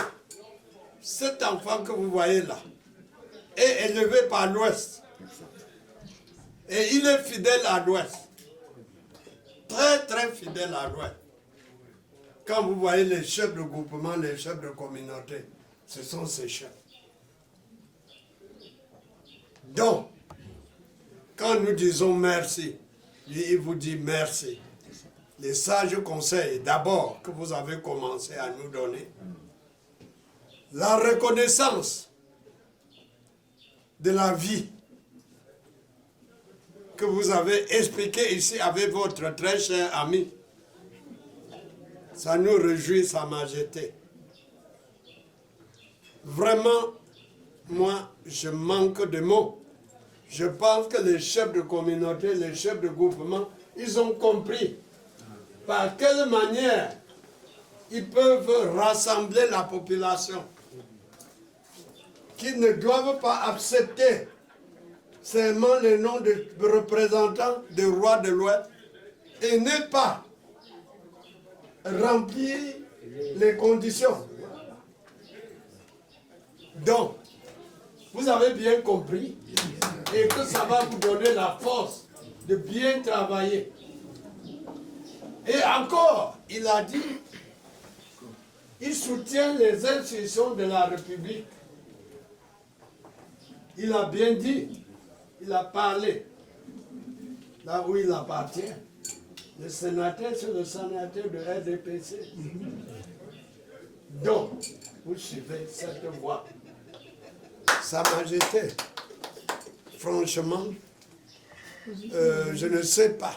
Cet enfant que vous voyez là est élevé par l'Ouest. Et il est fidèle à l'Ouest. Très, très fidèle à l'Ouest. Quand vous voyez les chefs de groupement, les chefs de communauté, ce sont ces chefs. Donc, quand nous disons merci, il vous dit merci. Les sages conseils, d'abord, que vous avez commencé à nous donner, la reconnaissance de la vie que vous avez expliqué ici avec votre très cher ami. Ça nous réjouit, Sa Majesté. Vraiment, moi, je manque de mots. Je pense que les chefs de communauté, les chefs de groupement, ils ont compris par quelle manière ils peuvent rassembler la population, qu'ils ne doivent pas accepter seulement les noms de représentants des rois de l'Ouest et ne pas remplir les conditions. Donc, vous avez bien compris et que ça va vous donner la force de bien travailler. Et encore, il a dit, il soutient les institutions de la République. Il a bien dit, il a parlé, là où il appartient. Le sénateur, c'est le sénateur de RDPC. Donc, vous suivez cette voie. Sa Majesté, franchement, je ne sais pas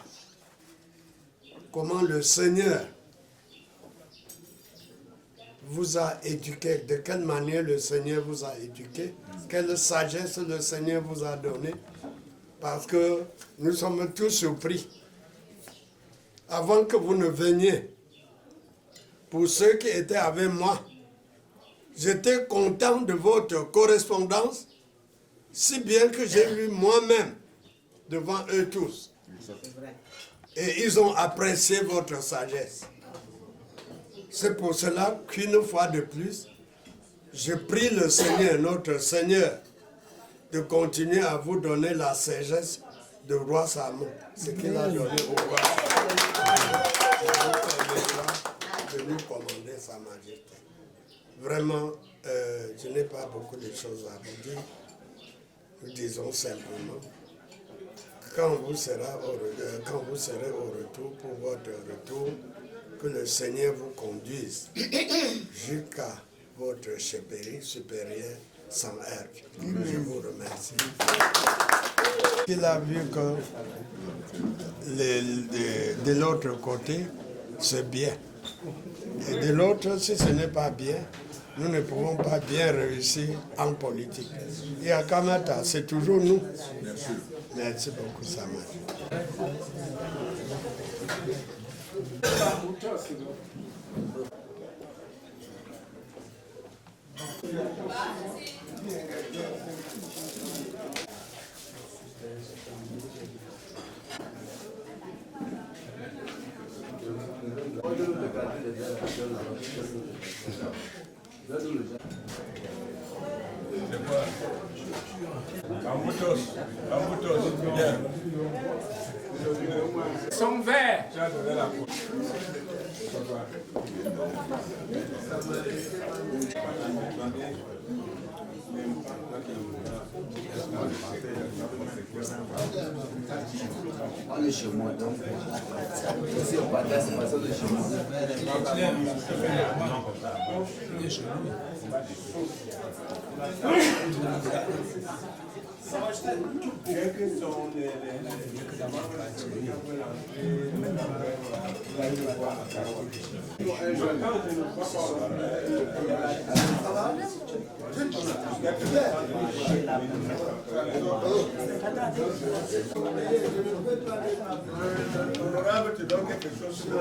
comment le Seigneur vous a éduqué, de quelle manière le Seigneur vous a éduqué, quelle sagesse le Seigneur vous a donnée, parce que nous sommes tous surpris. Avant que vous ne veniez, pour ceux qui étaient avec moi, j'étais content de votre correspondance, si bien que j'ai lu moi-même devant eux tous. Et ils ont apprécié votre sagesse. C'est pour cela qu'une fois de plus, je prie le Seigneur, notre Seigneur, de continuer à vous donner la sagesse de roi Salomon, ce qu'il a donné au roi. De nous commander sa majesté. Vraiment, je n'ai pas beaucoup de choses à vous dire. Nous disons simplement, quand vous serez au retour, pour votre retour, que le Seigneur vous conduise jusqu'à votre chépérie supérieure sans heurts. Je vous remercie. Il a vu que de l'autre côté, c'est bien. Et de l'autre, si ce n'est pas bien, nous ne pouvons pas bien réussir en politique. Et à Kamata, c'est toujours nous. Merci beaucoup, Sama.
Bien.
Son verre.
Tu as donné la
On est chez moi, donc. Si on partage, c'est pas ça de chez moi.
L'honorable te donne quelque chose sur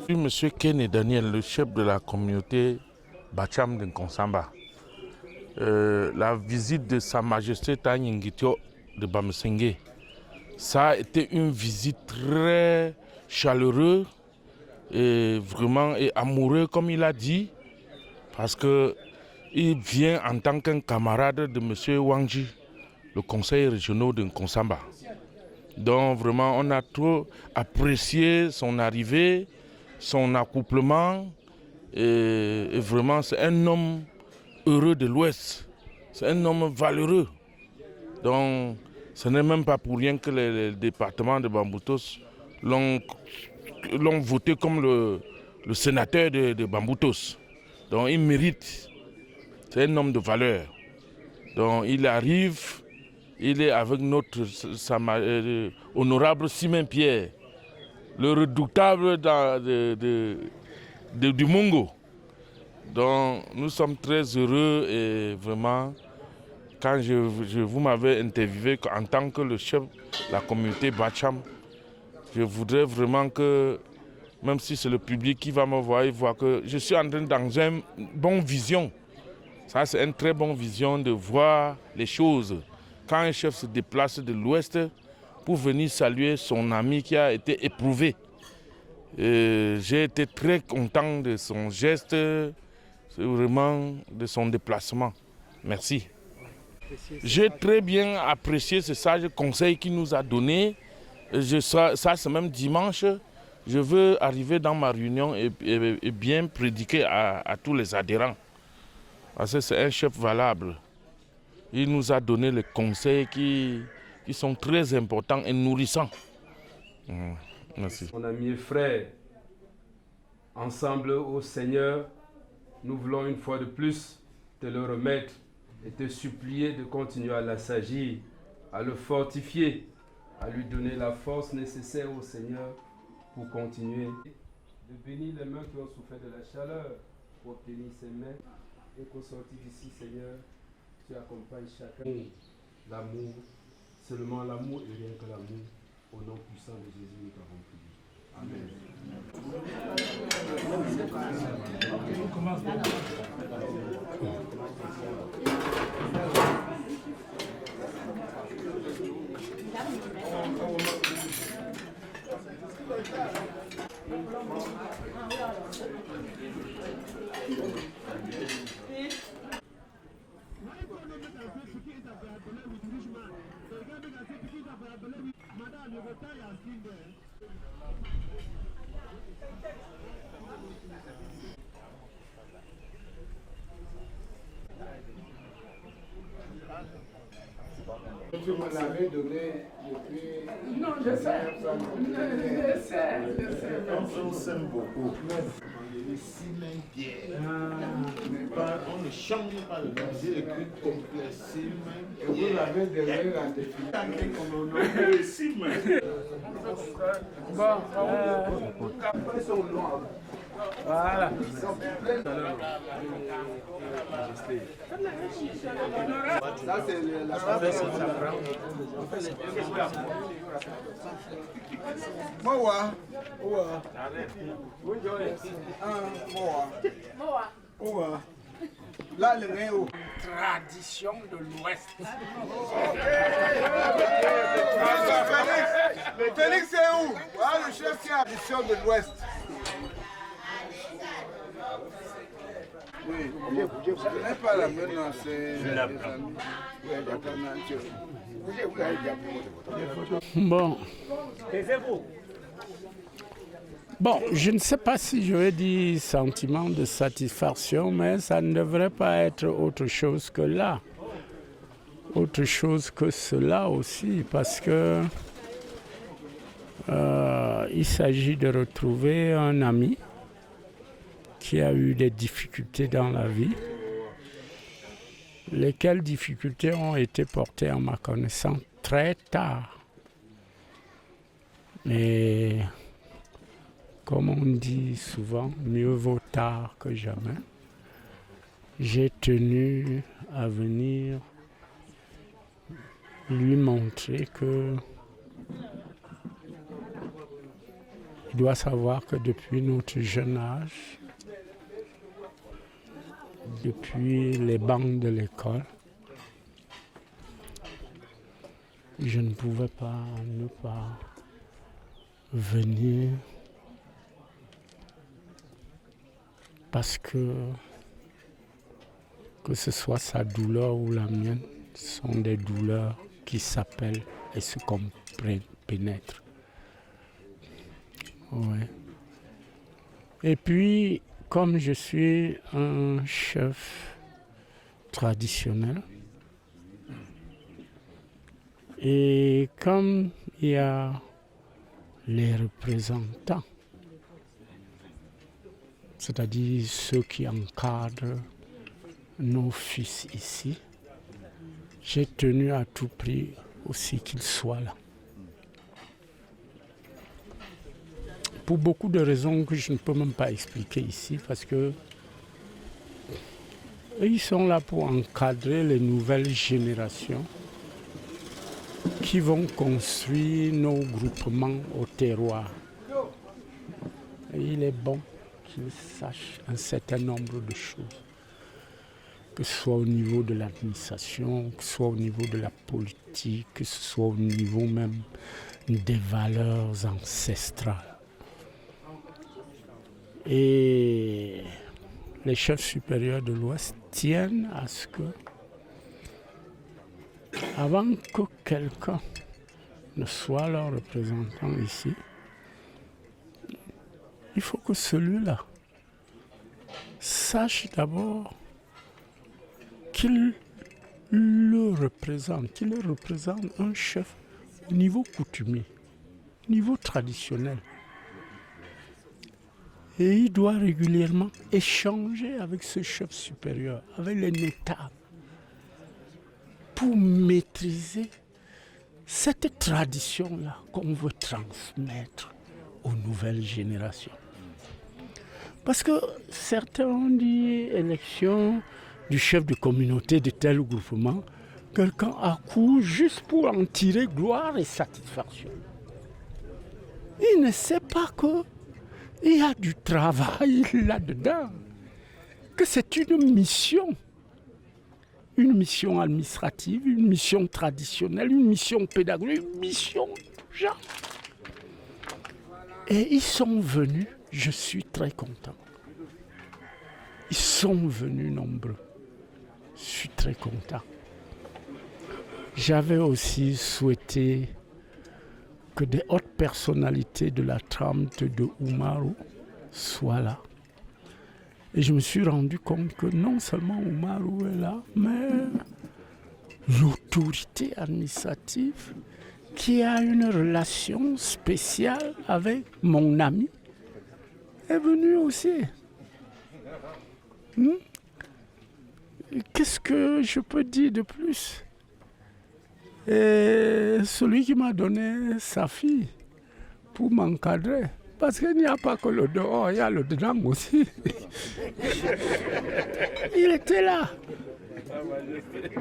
Monsieur Ken Daniel, le chef de la communauté Bacham de Nkonsamba. La visite de Sa Majesté Tanyingitio de Bamsenge, ça a été une visite très chaleureuse et vraiment amoureuse, comme il a dit, parce qu'il vient en tant qu'un camarade de Monsieur Wangji, le conseil régional de Nkonsamba. Donc vraiment, on a trop apprécié son arrivée, son accouplement, et vraiment c'est un homme heureux de l'Ouest, c'est un homme valeureux. Donc ce n'est même pas pour rien que le département de Bamboutos l'ont voté comme le sénateur de Bamboutos. Donc il mérite, c'est un homme de valeur. Donc il arrive, il est avec notre honorable Simon Pierre, le redoutable du Mungo. Donc nous sommes très heureux et vraiment, quand vous m'avez interviewé en tant que le chef de la communauté Bacham, je voudrais vraiment que, même si c'est le public qui va me voir, il voit que je suis en train dans une bonne vision. Ça, c'est une très bonne vision de voir les choses. Quand un chef se déplace de l'Ouest pour venir saluer son ami qui a été éprouvé, J'ai été très content de son geste, vraiment de son déplacement. Merci. J'ai très bien apprécié ce sage conseil qu'il nous a donné. Ça c'est même dimanche. Je veux arriver dans ma réunion et bien prédiquer à tous les adhérents. Parce que c'est un chef valable. Il nous a donné les conseils qui sont très importants et nourrissants. Merci.
Mon ami et frère, ensemble au Seigneur, nous voulons une fois de plus te le remettre et te supplier de continuer à l'assagir, à le fortifier, à lui donner la force nécessaire au Seigneur pour continuer. De bénir les mains qui ont souffert de la chaleur pour obtenir ces mains et qu'au sortir d'ici, Seigneur, tu accompagnes chacun. L'amour, seulement l'amour et rien que l'amour, au nom puissant de Jésus, nous t'avons prié. Amen.
Tu me l'avais donné depuis...
Non, je sais.
On s'aime beaucoup. Les Simon Pierre. On ne change pas le nom. J'ai écrit complet Simon Pierre.
Et vous l'avez donné en définitive.
Simon.
Voilà.
Ça, c'est la
Tradition de l'Ouest.
Félix, c'est où? Le chef qui a tradition de l'Ouest. Oui, je n'ai pas la même nom, c'est les amis.
Bon, je ne sais pas si je vais dire sentiment de satisfaction, mais ça ne devrait pas être autre chose que là. Autre chose que cela aussi, parce que il s'agit de retrouver un ami qui a eu des difficultés dans la vie, lesquelles difficultés ont été portées à ma connaissance très tard. Mais comme on dit souvent, mieux vaut tard que jamais. J'ai tenu à venir lui montrer que il doit savoir que depuis notre jeune âge, depuis les bancs de l'école, je ne pouvais pas ne pas venir parce que ce soit sa douleur ou la mienne, ce sont des douleurs qui s'appellent et se pénètrent. Ouais. Et puis, comme je suis un chef traditionnel, et comme il y a les représentants, c'est-à-dire ceux qui encadrent nos fils ici, j'ai tenu à tout prix aussi qu'ils soient là. Pour beaucoup de raisons que je ne peux même pas expliquer ici, parce que ils sont là pour encadrer les nouvelles générations qui vont construire nos groupements au terroir. Et il est bon qu'ils sachent un certain nombre de choses, que ce soit au niveau de l'administration, que ce soit au niveau de la politique, que ce soit au niveau même des valeurs ancestrales. Et les chefs supérieurs de l'Ouest tiennent à ce que, avant que quelqu'un ne soit leur représentant ici, il faut que celui-là sache d'abord qu'il le représente, un chef au niveau coutumier, au niveau traditionnel. Et il doit régulièrement échanger avec ce chef supérieur, avec les notables, pour maîtriser cette tradition-là qu'on veut transmettre aux nouvelles générations. Parce que certains ont dit élection du chef de communauté de tel groupement, quelqu'un accourt juste pour en tirer gloire et satisfaction. Il ne sait pas qu'il y a du travail là-dedans, que c'est une mission administrative, une mission traditionnelle, une mission pédagogique, une mission genre. Et ils sont venus, je suis très content. Ils sont venus nombreux. Je suis très content. J'avais aussi souhaité que des hautes personnalités de la trempe de Oumarou soient là. Et je me suis rendu compte que non seulement Oumarou est là, mais l'autorité administrative qui a une relation spéciale avec mon ami est venue aussi. Qu'est-ce que je peux dire de plus? Et celui qui m'a donné sa fille pour m'encadrer, parce qu'il n'y a pas que le dehors, il y a le dedans aussi. Il était là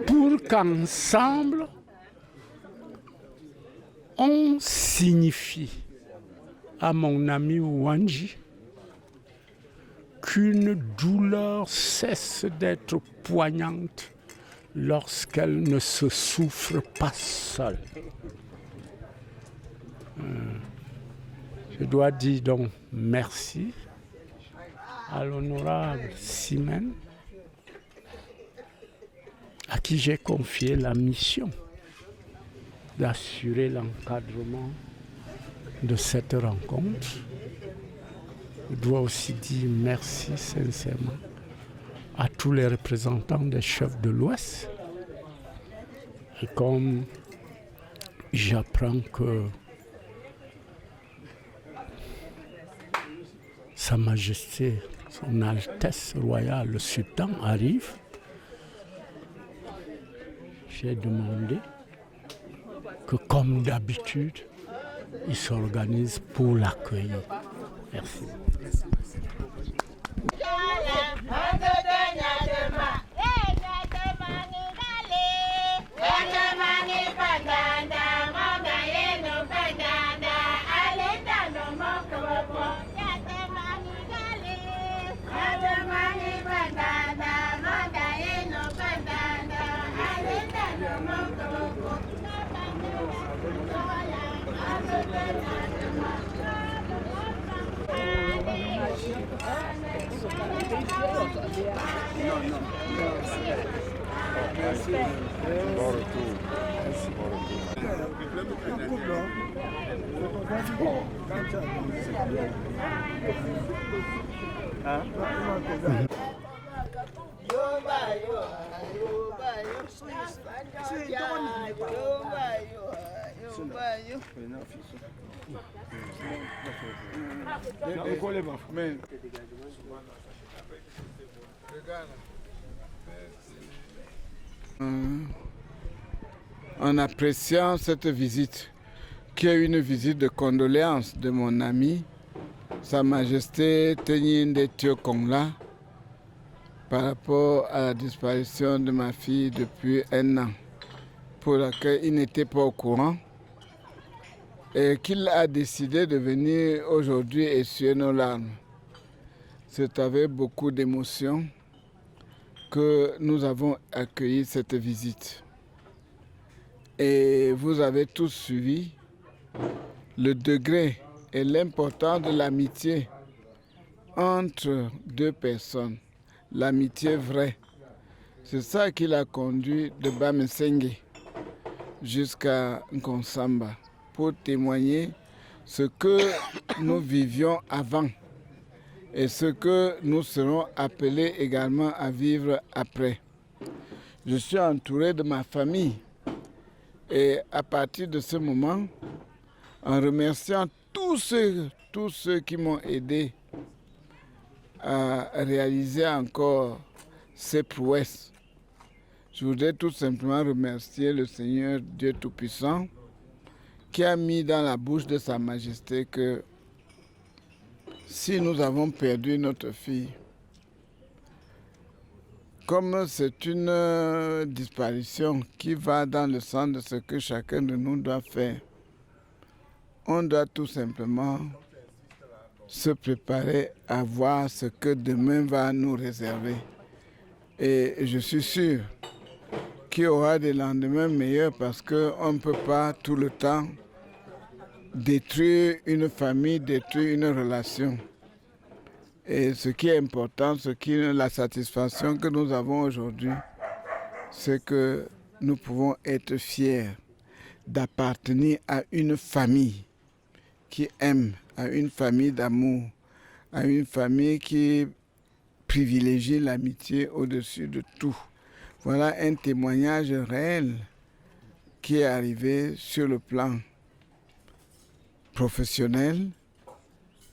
pour qu'ensemble, on signifie à mon ami Wanji qu'une douleur cesse d'être poignante lorsqu'elle ne se souffre pas seule. Je dois dire donc merci à l'honorable Simen, à qui j'ai confié la mission d'assurer l'encadrement de cette rencontre. Je dois aussi dire merci sincèrement à tous les représentants des chefs de l'Ouest. Et comme j'apprends que Sa Majesté, Son Altesse Royale, le Sultan arrive, j'ai demandé que, comme d'habitude, il s'organise pour l'accueillir. Merci.
En appréciant cette visite, qui est une visite de condoléances de mon ami, Sa Majesté Tenyinde Thiokongla, par rapport à la disparition de ma fille depuis 1 an, pour laquelle il n'était pas au courant, et qu'il a décidé de venir aujourd'hui essuyer nos larmes. C'est avec beaucoup d'émotion que nous avons accueilli cette visite. Et vous avez tous suivi le degré et l'importance de l'amitié entre deux personnes, l'amitié vraie. C'est ça qui l'a conduit de Bamesenge jusqu'à Nkonsamba, pour témoigner ce que nous vivions avant et ce que nous serons appelés également à vivre après. Je suis entouré de ma famille et à partir de ce moment, en remerciant tous ceux qui m'ont aidé à réaliser encore ces prouesses, je voudrais tout simplement remercier le Seigneur Dieu Tout-Puissant qui a mis dans la bouche de Sa Majesté que si nous avons perdu notre fille, comme c'est une disparition qui va dans le sens de ce que chacun de nous doit faire, on doit tout simplement se préparer à voir ce que demain va nous réserver. Et je suis sûr qu'il y aura des lendemains meilleurs parce qu'on ne peut pas tout le temps détruire une famille, détruire une relation. Et ce qui est important, la satisfaction que nous avons aujourd'hui, c'est que nous pouvons être fiers d'appartenir à une famille qui aime, à une famille d'amour, à une famille qui privilégie l'amitié au-dessus de tout. Voilà un témoignage réel qui est arrivé sur le plan professionnel,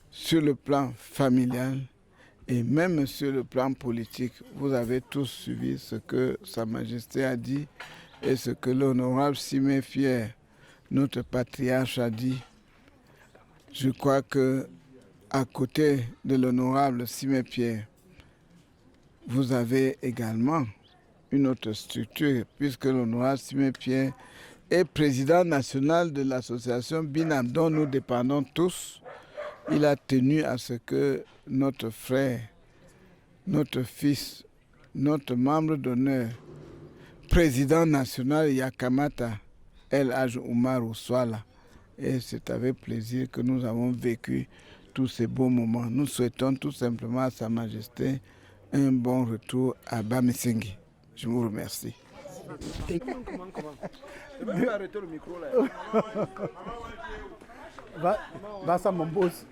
sur le plan familial et même sur le plan politique. Vous avez tous suivi ce que Sa Majesté a dit et ce que l'honorable Simé Fier, notre patriarche, a dit. Je crois que à côté de l'honorable Simé Pierre, vous avez également une autre structure, puisque l'honorable Simé Pierre est président national de l'association Binam, dont nous dépendons tous. Il a tenu à ce que notre frère, notre fils, notre membre d'honneur, président national Yakamata, El Hadj Umaru soit là. Et c'est avec plaisir que nous avons vécu tous ces beaux moments. Nous souhaitons tout simplement à Sa Majesté un bon retour à Bamesenge. Je vous remercie.
Va ça mon boss.